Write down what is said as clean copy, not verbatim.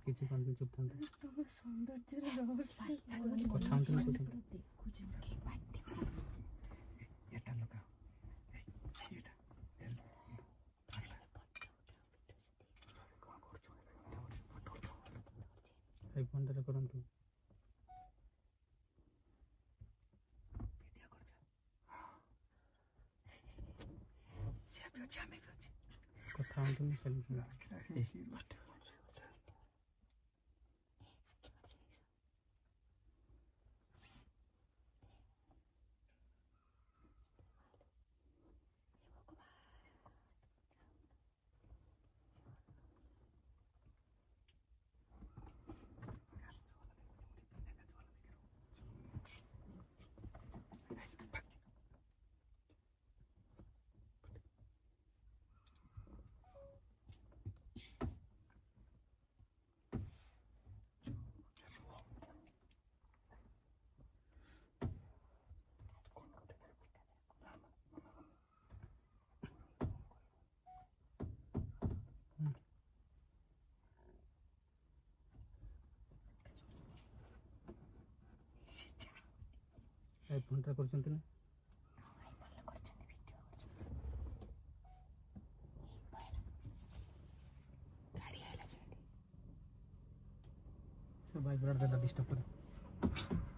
କିଛି କଣ୍ଟିନ୍ୟୁ ଚୁପଥାନ୍ତେ ତମ ସୌନ୍ଦର୍ଯ୍ୟର ରହସ୍ୟ କଥା ହନ୍ତୁନି କୋଉଠି ଦେଖୁଛି ଏଟା ଲଗାଅ ଏଟା ଏଇ ଫୋନଟାରେ କରନ୍ତୁ। କଥା ହନ୍ତୁନି ଏଇ ଫୋନଟା କରୁଛନ୍ତି ନା ଭାଇବ୍ରେଟ୍ ଦେଲା ଡିଷ୍ଟର୍ବ କରେ।